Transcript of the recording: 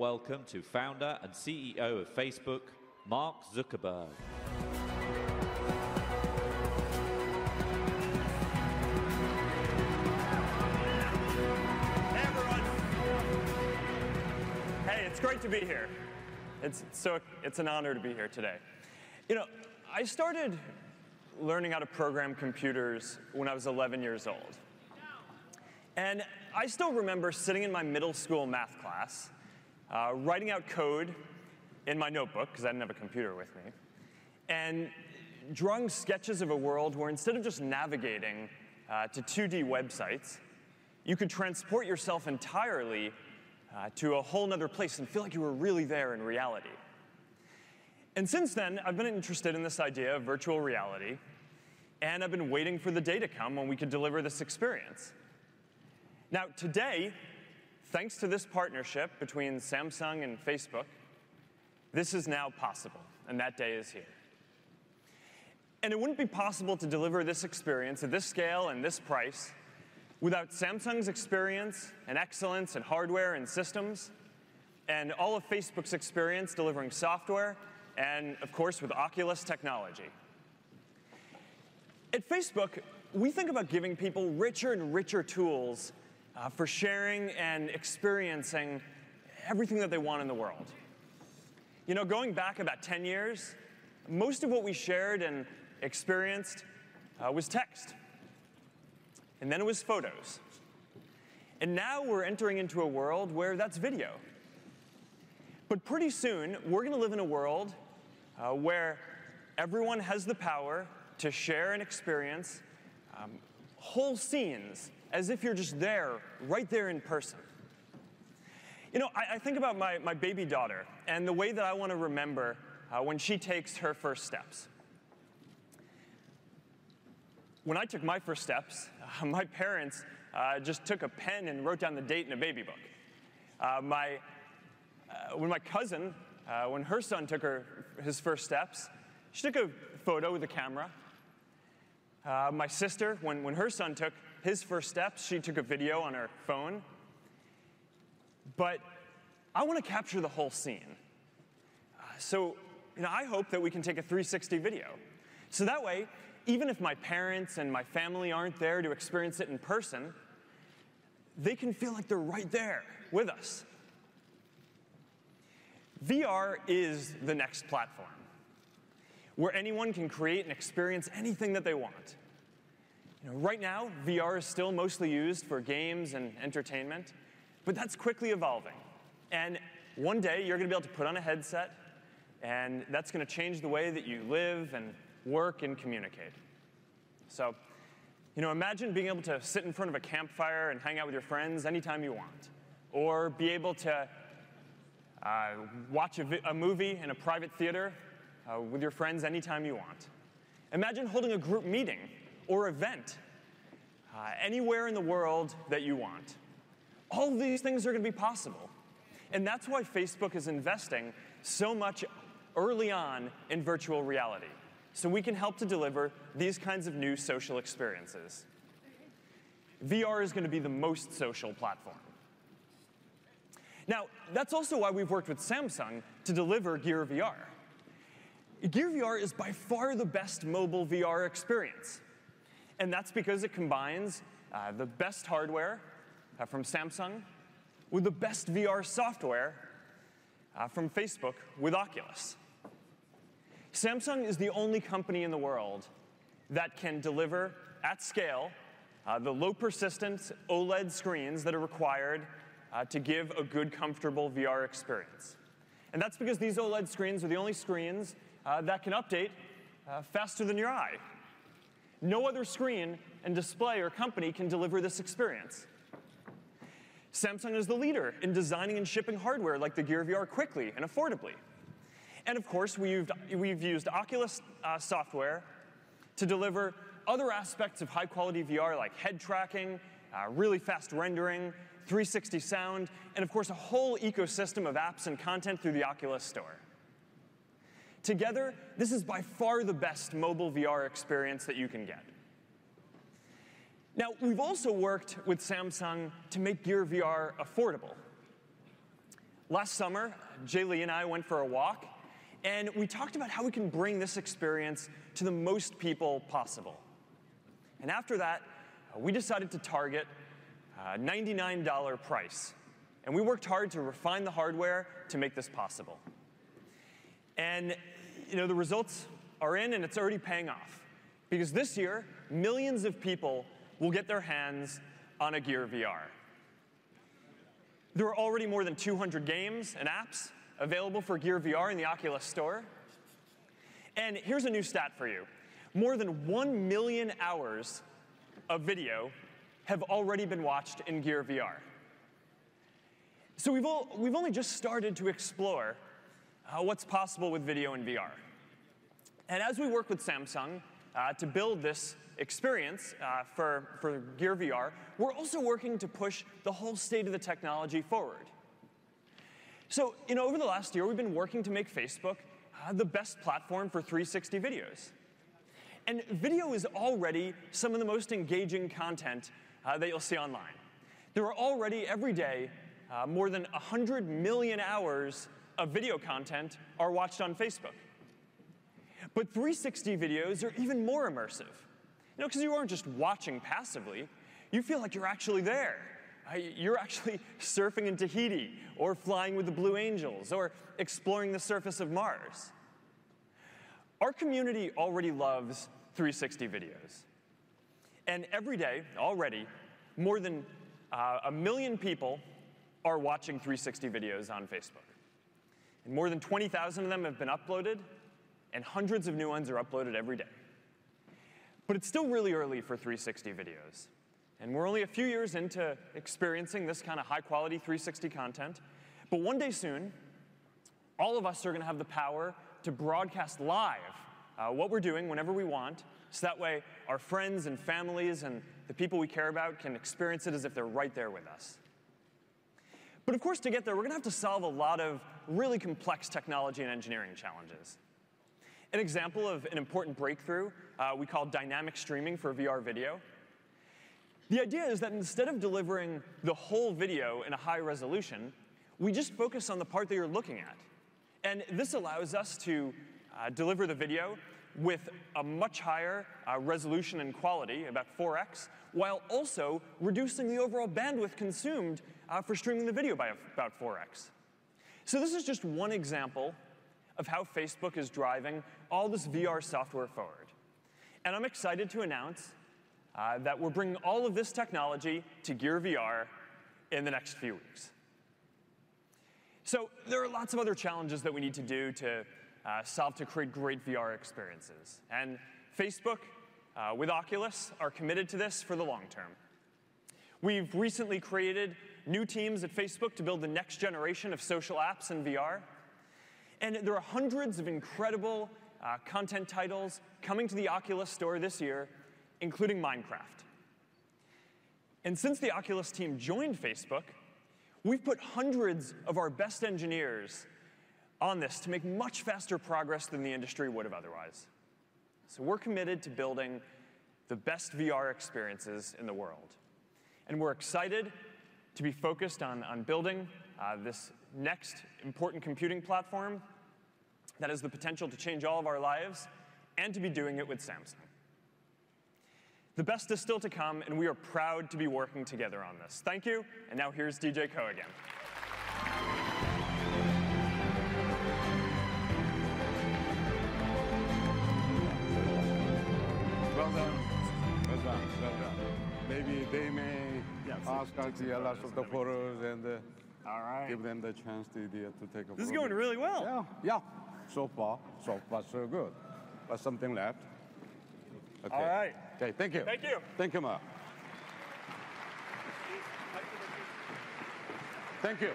welcome to founder and CEO of Facebook, Mark Zuckerberg. Hey, everyone. Hey, it's great to be here. It's an honor to be here today. You know, I started learning how to program computers when I was 11 years old. And I still remember sitting in my middle school math class, writing out code in my notebook, because I didn't have a computer with me, and drawing sketches of a world where instead of just navigating to 2D websites, you could transport yourself entirely to a whole other place and feel like you were really there in reality. And since then, I've been interested in this idea of virtual reality, and I've been waiting for the day to come when we could deliver this experience. Now, today, thanks to this partnership between Samsung and Facebook, this is now possible, and that day is here. And it wouldn't be possible to deliver this experience at this scale and this price without Samsung's experience and excellence in hardware and systems, and all of Facebook's experience delivering software, and of course with Oculus technology. At Facebook, we think about giving people richer and richer tools for sharing and experiencing everything that they want in the world. You know, going back about 10 years, most of what we shared and experienced was text. And then it was photos. And now we're entering into a world where that's video. But pretty soon, we're going to live in a world where everyone has the power to share and experience whole scenes as if you're just there, right there in person. You know, I think about my baby daughter and the way that I want to remember when she takes her first steps. When I took my first steps, my parents just took a pen and wrote down the date in a baby book. When my cousin, when her son took his first steps, she took a photo with a camera. My sister, when her son took his first steps, she took a video on her phone. But I want to capture the whole scene. So you know, I hope that we can take a 360 video. So that way, even if my parents and my family aren't there to experience it in person, they can feel like they're right there with us. VR is the next platform, where anyone can create and experience anything that they want. You know, right now, VR is still mostly used for games and entertainment, but that's quickly evolving. And one day, you're going to be able to put on a headset, and that's going to change the way that you live and work and communicate. So, you know, imagine being able to sit in front of a campfire and hang out with your friends anytime you want, or be able to watch a movie in a private theater with your friends anytime you want. Imagine holding a group meeting or event anywhere in the world that you want. All of these things are going to be possible. And that's why Facebook is investing so much early on in virtual reality, so we can help to deliver these kinds of new social experiences. VR is going to be the most social platform. Now, that's also why we've worked with Samsung to deliver Gear VR. Gear VR is by far the best mobile VR experience. And that's because it combines the best hardware from Samsung with the best VR software from Facebook with Oculus. Samsung is the only company in the world that can deliver at scale the low persistence OLED screens that are required to give a good, comfortable VR experience. And that's because these OLED screens are the only screens that can update faster than your eye. No other screen and display or company can deliver this experience. Samsung is the leader in designing and shipping hardware like the Gear VR quickly and affordably. And of course, we've used Oculus software to deliver other aspects of high-quality VR like head tracking, really fast rendering, 360 sound, and of course a whole ecosystem of apps and content through the Oculus Store. Together, this is by far the best mobile VR experience that you can get. Now, we've also worked with Samsung to make Gear VR affordable. Last summer, Jay Lee and I went for a walk, and we talked about how we can bring this experience to the most people possible. And after that, we decided to target a $99 price. And we worked hard to refine the hardware to make this possible. And the results are in, and it's already paying off. Because this year, millions of people will get their hands on a Gear VR. There are already more than 200 games and apps available for Gear VR in the Oculus Store. And here's a new stat for you. More than 1 million hours of video have already been watched in Gear VR. So we've only just started to explore what's possible with video in VR. And as we work with Samsung to build this experience for Gear VR, we're also working to push the whole state of the technology forward. So, over the last year, we've been working to make Facebook the best platform for 360 videos. And video is already some of the most engaging content that you'll see online. There are already, every day, more than 100 million hours of video content are watched on Facebook. But 360 videos are even more immersive. Because you aren't just watching passively, you feel like you're actually there. You're actually surfing in Tahiti, or flying with the Blue Angels, or exploring the surface of Mars. Our community already loves 360 videos. And every day, already, more than 1 million people are watching 360 videos on Facebook. And more than 20,000 of them have been uploaded, and hundreds of new ones are uploaded every day. But it's still really early for 360 videos. And we're only a few years into experiencing this kind of high-quality 360 content. But one day soon, all of us are going to have the power to broadcast live what we're doing whenever we want, so that way our friends and families and the people we care about can experience it as if they're right there with us. But of course, to get there, we're going to have to solve a lot of really complex technology and engineering challenges. An example of an important breakthrough we call dynamic streaming for VR video. The idea is that instead of delivering the whole video in a high resolution, we just focus on the part that you're looking at. And this allows us to deliver the video with a much higher resolution and quality, about 4x, while also reducing the overall bandwidth consumed for streaming the video by about 4x. So this is just one example of how Facebook is driving all this VR software forward. And I'm excited to announce that we're bringing all of this technology to Gear VR in the next few weeks. So there are lots of other challenges that we need to do to solve to create great VR experiences. And Facebook, with Oculus, are committed to this for the long term. We've recently created new teams at Facebook to build the next generation of social apps in VR. And there are hundreds of incredible content titles coming to the Oculus Store this year, including Minecraft. And since the Oculus team joined Facebook, we've put hundreds of our best engineers on this to make much faster progress than the industry would have otherwise. So we're committed to building the best VR experiences in the world. And we're excited to be focused on building this next important computing platform that has the potential to change all of our lives, and to be doing it with Samsung. The best is still to come, and we are proud to be working together on this. Thank you, and now here's DJ Ko again. Well done. Well done. Well done. Maybe they may ask us to lots of the photos and All right. give them the chance to take a photo. This is going really well. Yeah. So far, so good. But something left. Okay. All right. Okay, thank you. Thank you. Thank you, Mark. Thank you.